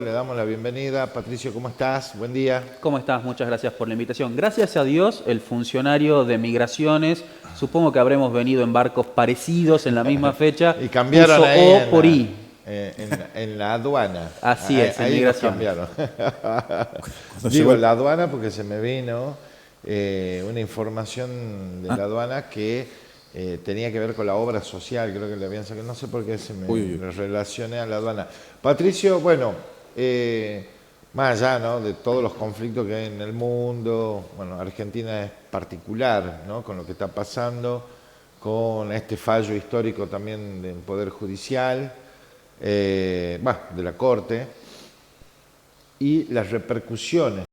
Le damos la bienvenida. Patricio, ¿cómo estás? Buen día. ¿Cómo estás? Muchas gracias por la invitación. Gracias a Dios, el funcionario de Migraciones, supongo que habremos venido en barcos parecidos en la misma fecha, Y cambiaron puso ahí O por I. en la aduana. Así es, en ahí nos Migraciones. cambiaron. Digo la aduana porque se me vino una información de la aduana que tenía que ver con la obra social, creo que le habían sacado, no sé por qué se me relacioné a la aduana. Patricio, bueno, más allá, ¿no?, de todos los conflictos que hay en el mundo, bueno, Argentina es particular, ¿no?, con lo que está pasando, con este fallo histórico también del Poder Judicial, de la Corte, y las repercusiones.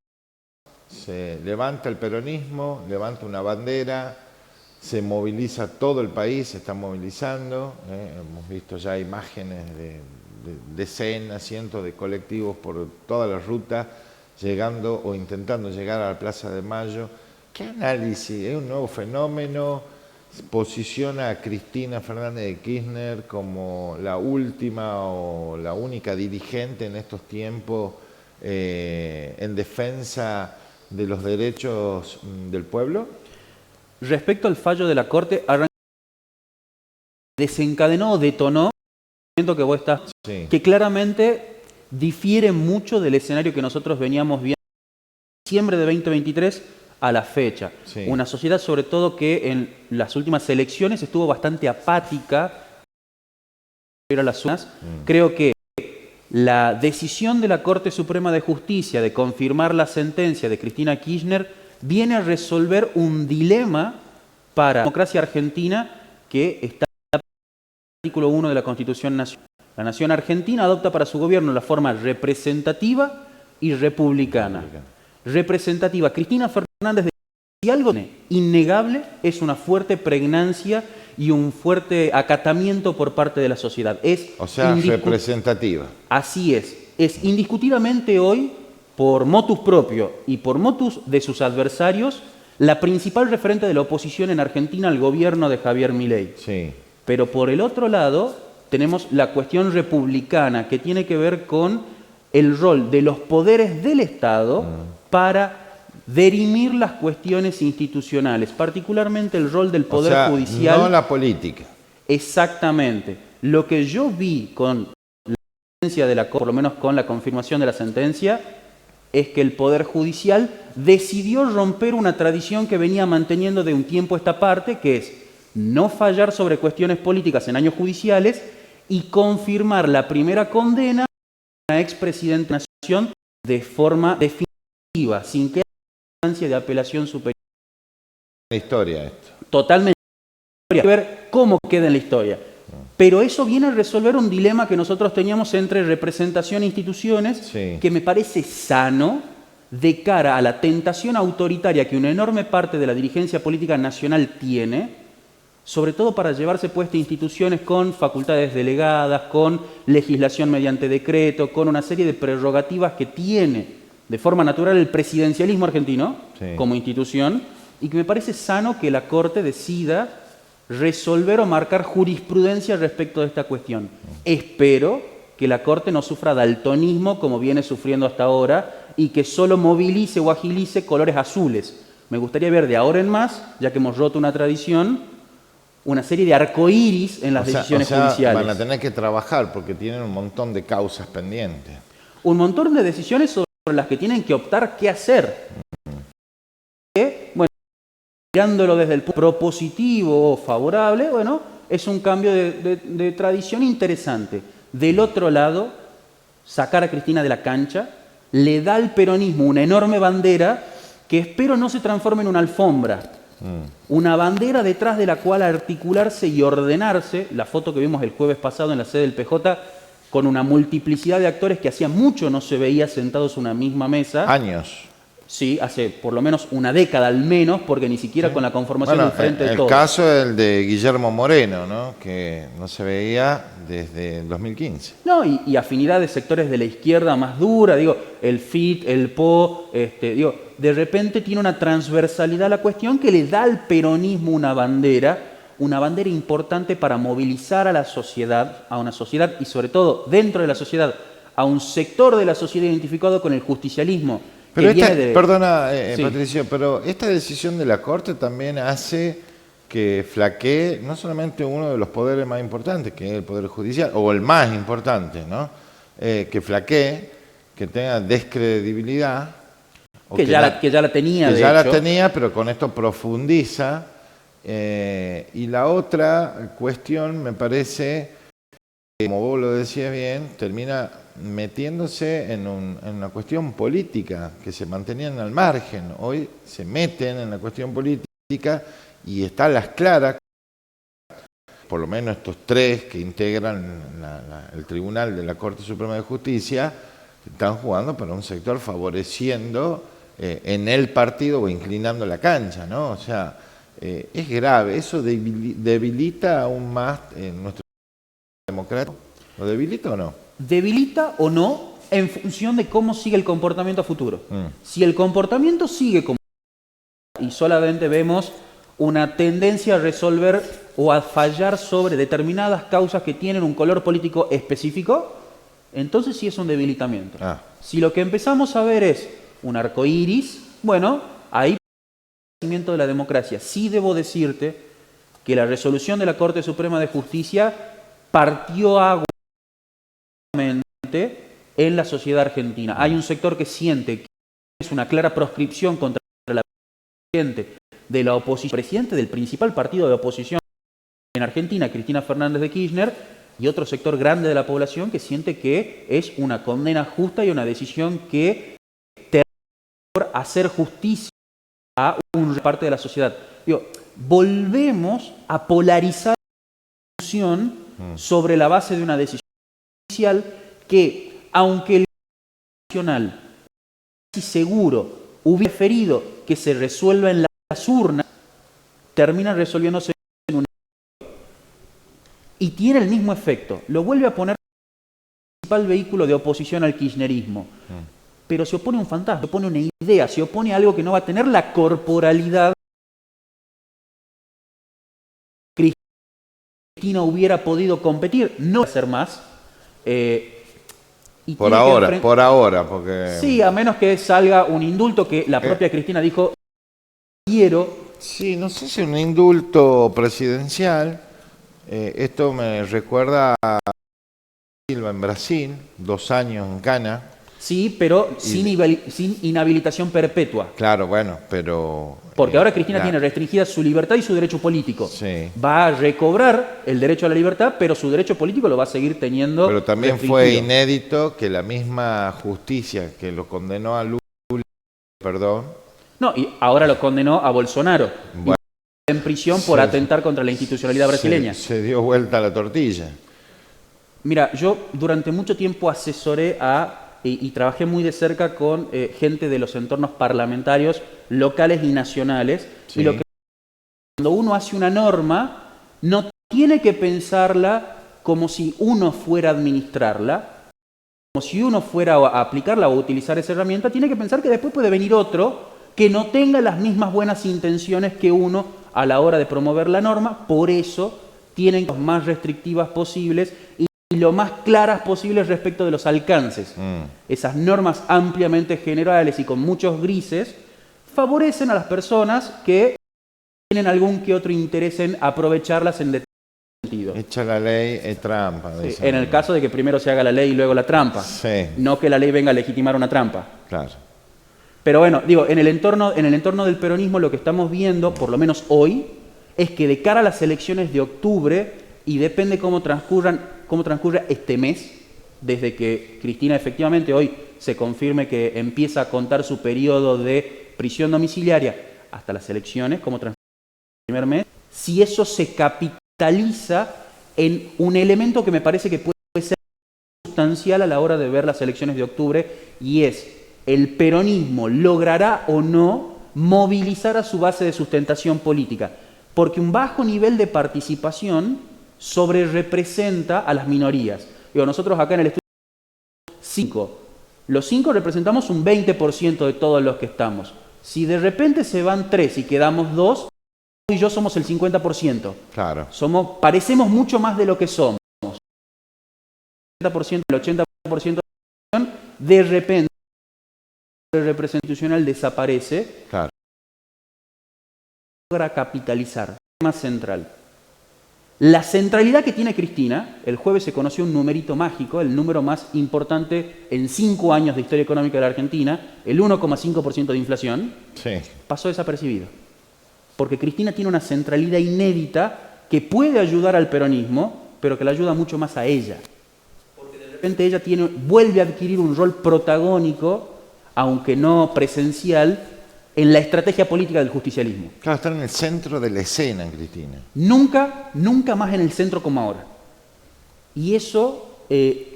Se levanta el peronismo, levanta una bandera, se moviliza todo el país, se está movilizando, hemos visto ya imágenes de decenas, cientos de colectivos por toda la ruta, llegando o intentando llegar a la Plaza de Mayo. ¿Qué análisis? ¿Es un nuevo fenómeno? ¿Posiciona a Cristina Fernández de Kirchner como la última o la única dirigente en estos tiempos en defensa de los derechos del pueblo? Respecto al fallo de la Corte, desencadenó o detonó el momento que vos estás, Sí. que claramente difiere mucho del escenario que nosotros veníamos viendo en diciembre de 2023 a la fecha. Sí. Una sociedad, sobre todo, que en las últimas elecciones estuvo bastante apática a las urnas. Creo que la decisión de la Corte Suprema de Justicia de confirmar la sentencia de Cristina Kirchner viene a resolver un dilema para la democracia argentina que está en el artículo 1 de la Constitución Nacional. La nación argentina adopta para su gobierno la forma representativa y republicana. Representativa. Cristina Fernández de Kirchner, si algo innegable, es una fuerte pregnancia y un fuerte acatamiento por parte de la sociedad. O sea, representativa. Así es indiscutiblemente hoy, por motus propio y por motus de sus adversarios, la principal referente de la oposición en Argentina al gobierno de Javier Milei. Sí. Pero por el otro lado, tenemos la cuestión republicana, que tiene que ver con el rol de los poderes del Estado para dirimir las cuestiones institucionales, particularmente el rol del Poder Judicial. No la política. Exactamente. Lo que yo vi con la sentencia de la Corte, por lo menos con la confirmación de la sentencia, es que el Poder Judicial decidió romper una tradición que venía manteniendo de un tiempo a esta parte, que es no fallar sobre cuestiones políticas en años judiciales y confirmar la primera condena a una expresidente de la Nación de forma definitiva, sin que haya instancia de apelación superior. La historia esto. Totalmente. Hay que ver cómo queda en la historia. Pero eso viene a resolver un dilema que nosotros teníamos entre representación e instituciones, Sí. que me parece sano de cara a la tentación autoritaria que una enorme parte de la dirigencia política nacional tiene, sobre todo para llevarse puestas instituciones con facultades delegadas, con legislación mediante decreto, con una serie de prerrogativas que tiene de forma natural el presidencialismo argentino, Sí, como institución, y que me parece sano que la Corte decida resolver o marcar jurisprudencia respecto de esta cuestión. Espero que la Corte no sufra daltonismo como viene sufriendo hasta ahora y que solo movilice o agilice colores azules. Me gustaría ver de ahora en más, ya que hemos roto una tradición, una serie de arcoíris en las decisiones judiciales. Van a tener que trabajar porque tienen un montón de causas pendientes. Un montón de decisiones sobre las que tienen que optar qué hacer. Bueno, mirándolo desde el punto propositivo o favorable, bueno, es un cambio de tradición interesante. Del otro lado, sacar a Cristina de la cancha le da al peronismo una enorme bandera que espero no se transforme en una alfombra. Una bandera detrás de la cual articularse y ordenarse. La foto que vimos el jueves pasado en la sede del PJ, con una multiplicidad de actores que hacía mucho no se veía sentados en una misma mesa. Años. Sí, hace por lo menos una década al menos, porque ni siquiera con la conformación del Frente de Todos. El caso es el de Guillermo Moreno, ¿no?, que no se veía desde el 2015. No, y afinidad de sectores de la izquierda más dura, digo, el FIT, el PO, digo, de repente tiene una transversalidad a la cuestión que le da al peronismo una bandera importante para movilizar a la sociedad, a una sociedad y sobre todo dentro de la sociedad a un sector de la sociedad identificado con el justicialismo. Pero perdona, Sí. Patricio, pero esta decisión de la Corte también hace que flaquee no solamente uno de los poderes más importantes, que es el Poder Judicial, o el más importante, ¿no? Que flaquee, que tenga descredibilidad. Que ya la tenía, que ya la tenía, pero con esto profundiza. Y la otra cuestión, me parece, como vos lo decías bien, termina metiéndose en una cuestión política, que se mantenían al margen. Hoy se meten en la cuestión política y está a las claras, por lo menos estos tres que integran el Tribunal de la Corte Suprema de Justicia, están jugando para un sector favoreciendo en el partido o inclinando la cancha, ¿no? O sea, es grave, eso debilita aún más nuestro democrático. ¿Lo debilita o no? Debilita o no en función de cómo sigue el comportamiento a futuro. Si el comportamiento sigue como y solamente vemos una tendencia a resolver o a fallar sobre determinadas causas que tienen un color político específico, entonces sí es un debilitamiento. Si lo que empezamos a ver es un arco iris, bueno, ahí de la democracia. Sí debo decirte que la resolución de la Corte Suprema de Justicia partió aguamente en la sociedad argentina. Hay un sector que siente que es una clara proscripción contra la presidente de la oposición, presidente del principal partido de oposición en Argentina, Cristina Fernández de Kirchner, y otro sector grande de la población que siente que es una condena justa y una decisión que termina por hacer justicia a una parte de la sociedad. Digo, volvemos a polarizar la discusión sobre la base de una decisión judicial que, aunque el nacional casi seguro hubiera preferido que se resuelva en las urnas, termina resolviéndose en una y tiene el mismo efecto. Lo vuelve a poner el principal vehículo de oposición al kirchnerismo. Pero se opone a un fantasma, se opone a una idea, se opone a algo que no va a tener la corporalidad que Cristina hubiera podido competir, no hacer más. Y por ahora, porque... Sí, a menos que salga un indulto que la propia Cristina dijo, quiero... Sí, no sé si un indulto presidencial. Esto me recuerda a Silva en Brasil, 2 años en Cana. Sí, pero sin inhabilitación perpetua. Claro, bueno, pero... Porque ahora Cristina tiene restringida su libertad y su derecho político. Sí. Va a recobrar el derecho a la libertad, pero su derecho político lo va a seguir teniendo. Pero también fue inédito que la misma justicia que lo condenó a Lula, No, y ahora lo condenó a Bolsonaro. Bueno, en prisión por atentar contra la institucionalidad brasileña. Se dio vuelta la tortilla. Mira, yo durante mucho tiempo asesoré y trabajé muy de cerca con gente de los entornos parlamentarios locales y nacionales. Sí. Y lo que cuando uno hace una norma, no tiene que pensarla como si uno fuera a administrarla, como si uno fuera a aplicarla o a utilizar esa herramienta, tiene que pensar que después puede venir otro que no tenga las mismas buenas intenciones que uno a la hora de promover la norma. Por eso tienen que ser más restrictivas posibles y lo más claras posibles respecto de los alcances. Esas normas ampliamente generales y con muchos grises favorecen a las personas que tienen algún que otro interés en aprovecharlas en determinado sentido. Hecha la ley es trampa. Sí, en el caso de que primero se haga la ley y luego la trampa. Sí. No que la ley venga a legitimar una trampa. Claro. Pero bueno, digo, en el entorno del peronismo lo que estamos viendo, por lo menos hoy, es que de cara a las elecciones de octubre, y depende cómo transcurra este mes, desde que Cristina efectivamente hoy se confirme que empieza a contar su periodo de prisión domiciliaria hasta las elecciones, cómo transcurre el primer mes, si eso se capitaliza en un elemento que me parece que puede ser sustancial a la hora de ver las elecciones de octubre, y es el peronismo logrará o no movilizar a su base de sustentación política, porque un bajo nivel de participación sobrerepresenta a las minorías. Digo, nosotros acá en el estudio 5. Los 5 representamos un 20% de todos los que estamos. Si de repente se van 3 y quedamos 2, y yo somos el 50%. Claro. Parecemos mucho más de lo que somos. El 80% de repente el representacional desaparece, Claro. logra capitalizar, tema central. La centralidad que tiene Cristina, el jueves se conoció un numerito mágico, el número más importante en 5 años de historia económica de la Argentina, el 1,5% de inflación, Sí. pasó desapercibido. Porque Cristina tiene una centralidad inédita que puede ayudar al peronismo, pero que le ayuda mucho más a ella. Porque de repente ella vuelve a adquirir un rol protagónico, aunque no presencial, en la estrategia política del justicialismo. Claro, está en el centro de la escena, Cristina. Nunca más en el centro como ahora. Y eso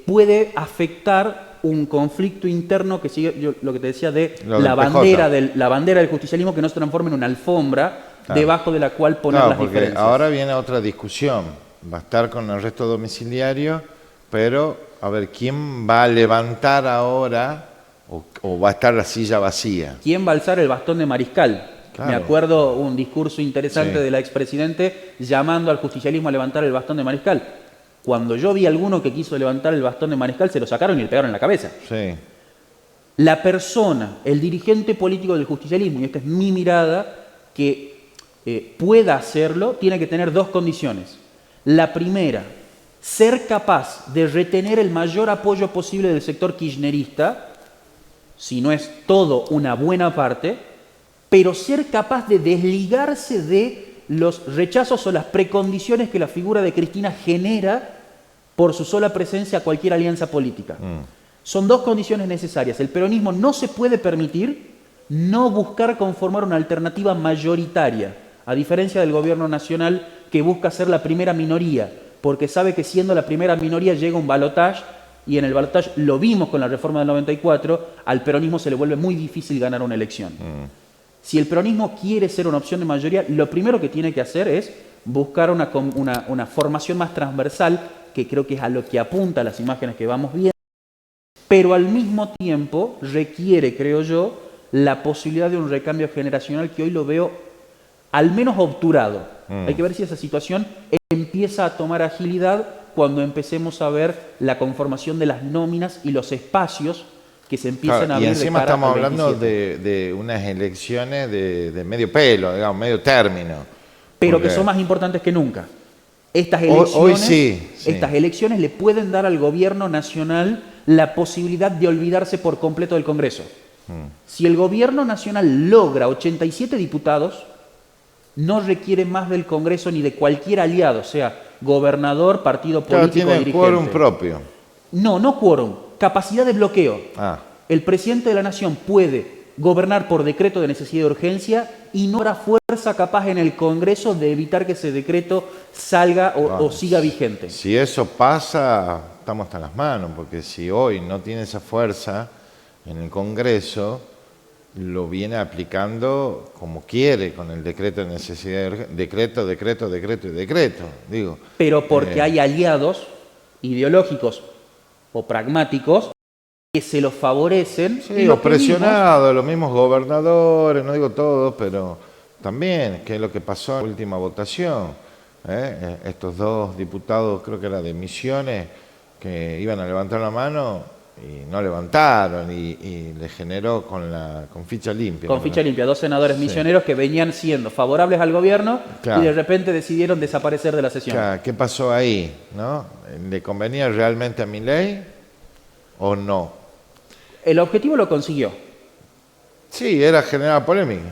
puede afectar un conflicto interno que sigue, lo que te decía de la bandera del justicialismo, que no se transforme en una alfombra debajo de la cual poner las diferencias. Ahora viene otra discusión. Va a estar con el arresto domiciliario, pero a ver, ¿quién va a levantar ahora o va a estar la silla vacía? ¿Quién va a alzar el bastón de mariscal? Claro. Me acuerdo un discurso interesante de la expresidente llamando al justicialismo a levantar el bastón de mariscal. Cuando yo vi a alguno que quiso levantar el bastón de mariscal, se lo sacaron y le pegaron en la cabeza. Sí. La persona, el dirigente político del justicialismo, y esta es mi mirada, que pueda hacerlo, tiene que tener 2 condiciones. La primera, ser capaz de retener el mayor apoyo posible del sector kirchnerista, si no es todo, una buena parte, pero ser capaz de desligarse de los rechazos o las precondiciones que la figura de Cristina genera por su sola presencia a cualquier alianza política. Son 2 condiciones necesarias. El peronismo no se puede permitir no buscar conformar una alternativa mayoritaria, a diferencia del gobierno nacional que busca ser la primera minoría, porque sabe que siendo la primera minoría llega un balotaje, y en el balotaje lo vimos con la reforma del 94, al peronismo se le vuelve muy difícil ganar una elección. Si el peronismo quiere ser una opción de mayoría, lo primero que tiene que hacer es buscar una formación más transversal, que creo que es a lo que apunta las imágenes que vamos viendo, pero al mismo tiempo requiere, creo yo, la posibilidad de un recambio generacional que hoy lo veo al menos obturado. Hay que ver si esa situación empieza a tomar agilidad cuando empecemos a ver la conformación de las nóminas y los espacios que se empiezan a abrir. Y encima de cara estamos al hablando 27. de unas elecciones de medio pelo, digamos, medio término. Pero Porque que son más importantes que nunca. Estas hoy sí. Estas elecciones le pueden dar al gobierno nacional la posibilidad de olvidarse por completo del Congreso. Si el gobierno nacional logra 87 diputados, no requiere más del Congreso ni de cualquier aliado, sea gobernador, partido político, tiene dirigente. quórum propio. No quórum, capacidad de bloqueo. El presidente de la Nación puede gobernar por decreto de necesidad de urgencia y no habrá fuerza capaz en el Congreso de evitar que ese decreto salga o siga vigente. Si eso pasa, estamos hasta las manos, porque si hoy no tiene esa fuerza en el Congreso, lo viene aplicando como quiere, con el decreto de necesidad de urgencia, decreto, digo. Pero porque hay aliados ideológicos o pragmáticos que se los favorecen. Sí, los presionados, los mismos gobernadores, no digo todos, pero también, que es lo que pasó en la última votación. Estos 2 diputados, creo que era de Misiones, que iban a levantar la mano y no levantaron, y le generó con ficha limpia. Con ficha limpia, 2 senadores misioneros que venían siendo favorables al gobierno y de repente decidieron desaparecer de la sesión. ¿Qué pasó ahí? ¿No? ¿Le convenía realmente a Milei o no? El objetivo lo consiguió. Sí, era generar polémica.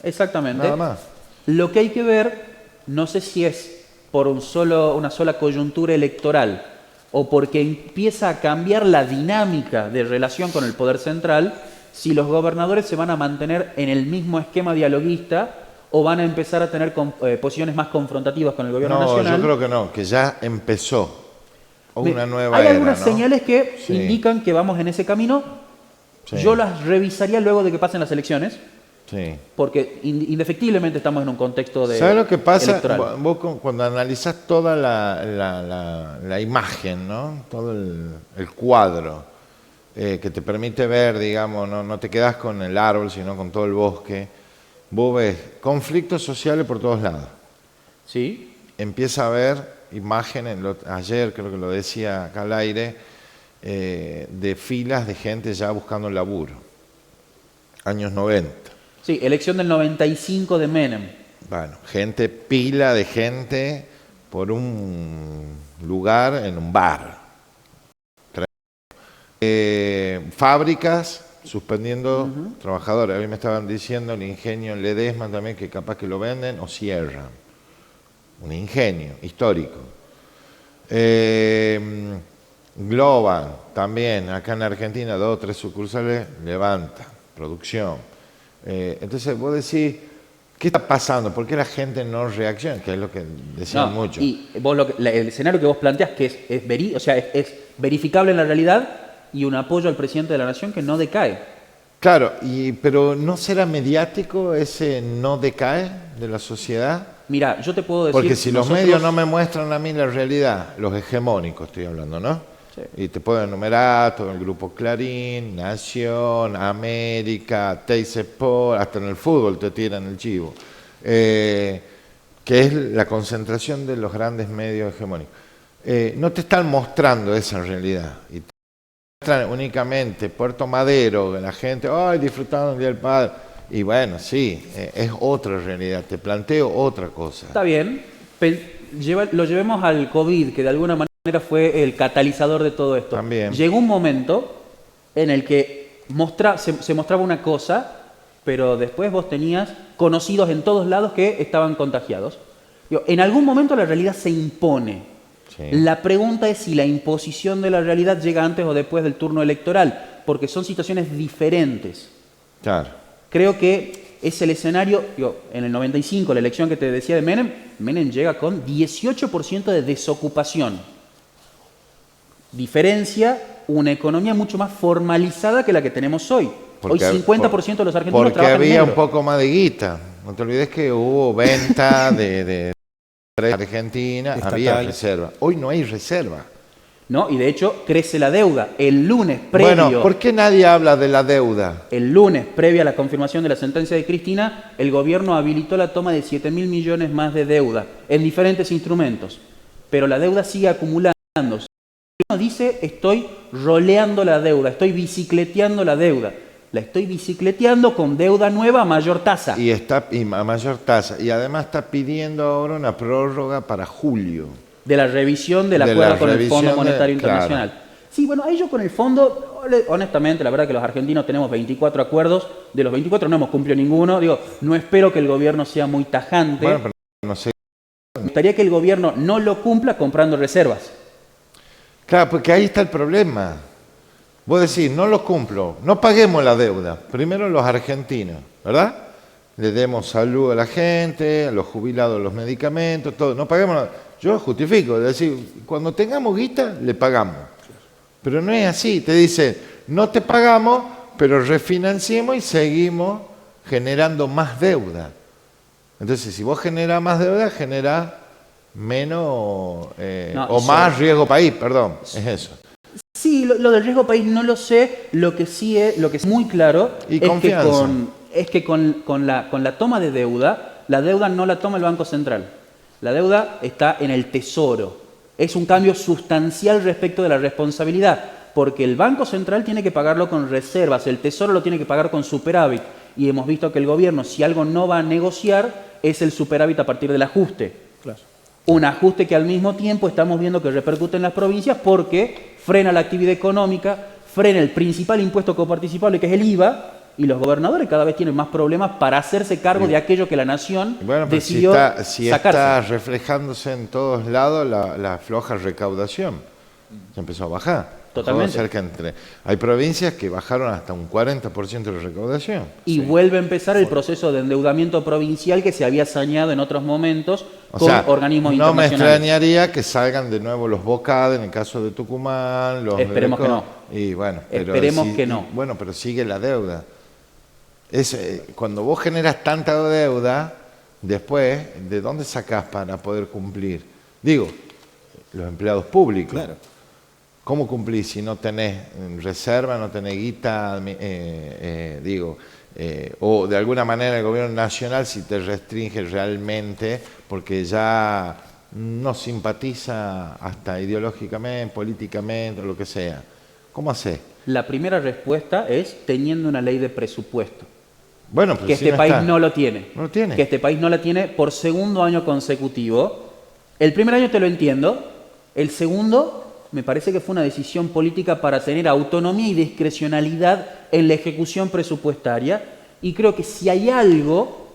Exactamente. Nada más. Lo que hay que ver, no sé si es por una sola coyuntura electoral o porque empieza a cambiar la dinámica de relación con el poder central, si los gobernadores se van a mantener en el mismo esquema dialoguista o van a empezar a tener posiciones más confrontativas con el gobierno nacional. No, yo creo que no, que ya empezó una nueva era. Hay algunas señales que indican que vamos en ese camino. Yo las revisaría luego de que pasen las elecciones. Porque indefectiblemente estamos en un contexto de ¿Sabes lo que pasa? Electoral. Vos cuando analizás toda la imagen, ¿no? Todo el cuadro que te permite ver, digamos, no te quedás con el árbol, sino con todo el bosque, vos ves conflictos sociales por todos lados. Sí. Empieza a ver imágenes, ayer creo que lo decía acá al aire, de filas de gente ya buscando laburo. Años 90. Sí, elección del 95 de Menem. Bueno, pila de gente por un lugar en un bar. Fábricas suspendiendo trabajadores. A mí me estaban diciendo el ingenio en Ledesma también que capaz que lo venden o cierran. Un ingenio histórico. Globan también, acá en Argentina, 2 o 3 sucursales, levanta, producción. Entonces vos decís, ¿qué está pasando? ¿Por qué la gente no reacciona? Que es lo que decían mucho. Y vos el escenario que vos planteás, que es verificable en la realidad, y un apoyo al presidente de la Nación que no decae. Claro, pero ¿no será mediático ese no decae de la sociedad? Mira, yo te puedo decir... Porque si los medios no me muestran a mí la realidad, los hegemónicos estoy hablando, ¿no? Sí. Y te puedo enumerar todo el grupo Clarín, Nación, América, Teis Sport, hasta en el fútbol te tiran el chivo, que es la concentración de los grandes medios hegemónicos. No te están mostrando esa realidad. Y te muestran únicamente Puerto Madero, que la gente, ¡ay, disfrutando del Día del Padre! Y bueno, sí, es otra realidad, te planteo otra cosa. Está bien, lo llevemos al COVID, que de alguna manera fue el catalizador de todo esto. También. Llegó un momento en el que se mostraba una cosa, pero después vos tenías conocidos en todos lados que estaban contagiados. En algún momento la realidad se impone. Sí. La pregunta es si la imposición de la realidad llega antes o después del turno electoral, porque son situaciones diferentes. Claro. Creo que es el escenario, en el 95, la elección que te decía de Menem llega con 18% de desocupación. Diferencia una economía mucho más formalizada que la que tenemos hoy. Hoy 50% de los argentinos trabajan en negro. Porque había un poco más de guita. No te olvides que hubo venta de Argentina, había reserva. Hoy no hay reserva. ¿No? Y de hecho crece la deuda. El lunes previo... Bueno, ¿por qué nadie habla de la deuda? El lunes, previo a la confirmación de la sentencia de Cristina, el gobierno habilitó la toma de 7.000 millones más de deuda en diferentes instrumentos. Pero la deuda sigue acumulándose. Uno dice, estoy roleando la deuda, estoy bicicleteando la deuda. La estoy bicicleteando con deuda nueva a mayor tasa. Y a mayor tasa. Y además está pidiendo ahora una prórroga para julio. De la revisión del acuerdo con el Fondo Monetario Internacional. Claro. Sí, bueno, ahí yo con el fondo, honestamente, la verdad que los argentinos tenemos 24 acuerdos, de los 24 no hemos cumplido ninguno, no espero que el gobierno sea muy tajante. Bueno, pero no sé. Me gustaría que el gobierno no lo cumpla comprando reservas. Claro, porque ahí está el problema. Vos decís, no lo cumplo, no paguemos la deuda, primero los argentinos, ¿verdad? Le demos salud a la gente, a los jubilados los medicamentos, todo, no paguemos la deuda. Yo justifico, es decir, cuando tengamos guita, le pagamos. Pero no es así, te dicen, no te pagamos, pero refinanciemos y seguimos generando más deuda. Entonces, si vos generás más deuda, generás menos más riesgo país, perdón, es eso. Sí, lo del riesgo país no lo sé, lo que sí es muy claro es que con la toma de deuda, la deuda no la toma el Banco Central. La deuda está en el Tesoro. Es un cambio sustancial respecto de la responsabilidad, porque el Banco Central tiene que pagarlo con reservas, el Tesoro lo tiene que pagar con superávit. Y hemos visto que el gobierno, si algo no va a negociar, es el superávit a partir del ajuste. Claro. Un ajuste que al mismo tiempo estamos viendo que repercute en las provincias porque frena la actividad económica, frena el principal impuesto coparticipable, que es el IVA, y los gobernadores cada vez tienen más problemas para hacerse cargo de aquello que la nación decidió sacarse. Si está reflejándose en todos lados la floja recaudación, se empezó a bajar. Totalmente. Hay provincias que bajaron hasta un 40% de recaudación. Y vuelve a empezar el proceso de endeudamiento provincial que se había saneado en otros momentos con organismos internacionales. No me extrañaría que salgan de nuevo los BOCAD en el caso de Tucumán. Esperemos que no. Y bueno, esperemos que no. Bueno, pero sigue la deuda. Cuando vos generas tanta deuda, después, ¿de dónde sacás para poder cumplir? Digo, los empleados públicos. Claro. ¿Cómo cumplís si no tenés reserva, no tenés guita, o de alguna manera el gobierno nacional si te restringe realmente porque ya no simpatiza hasta ideológicamente, políticamente, o lo que sea? ¿Cómo hace? La primera respuesta es teniendo una ley de presupuesto. Bueno, pero Que si este país está. no lo tiene. No lo tiene. Que este país no la tiene por segundo año consecutivo. El primer año te lo entiendo. El segundo, me parece que fue una decisión política para tener autonomía y discrecionalidad en la ejecución presupuestaria. Y creo que si hay algo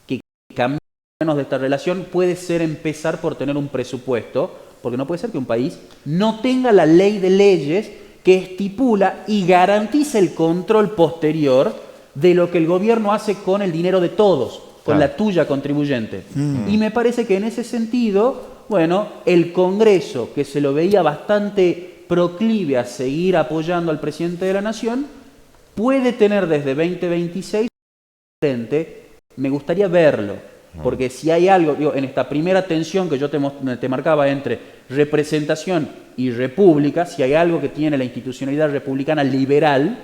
que cambia de esta relación, puede ser empezar por tener un presupuesto, porque no puede ser que un país no tenga la ley de leyes que estipula y garantiza el control posterior de lo que el gobierno hace con el dinero de todos, con la tuya contribuyente. Y me parece que en ese sentido, bueno, el Congreso, que se lo veía bastante proclive a seguir apoyando al presidente de la Nación, puede tener desde 2026 frente, me gustaría verlo, porque si hay algo, digo, en esta primera tensión que yo te marcaba entre representación y república, si hay algo que tiene la institucionalidad republicana liberal,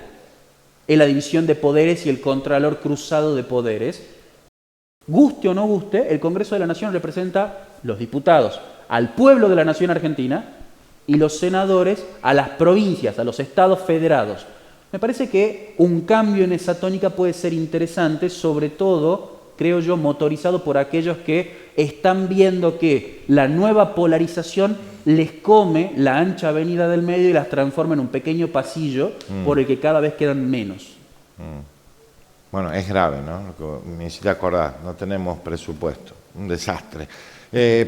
es la división de poderes y el contralor cruzado de poderes. Guste o no guste, el Congreso de la Nación representa los diputados al pueblo de la Nación Argentina y los senadores a las provincias, a los estados federados. Me parece que un cambio en esa tónica puede ser interesante, sobre todo, creo yo, motorizado por aquellos que están viendo que la nueva polarización les come la ancha avenida del medio y las transforma en un pequeño pasillo por el que cada vez quedan menos. Bueno, es grave, ¿no? Lo que me hiciste acordar, no tenemos presupuesto, un desastre.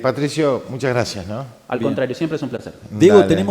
Patricio, muchas gracias, ¿no? Al contrario, siempre es un placer. Diego, Dale. tenemos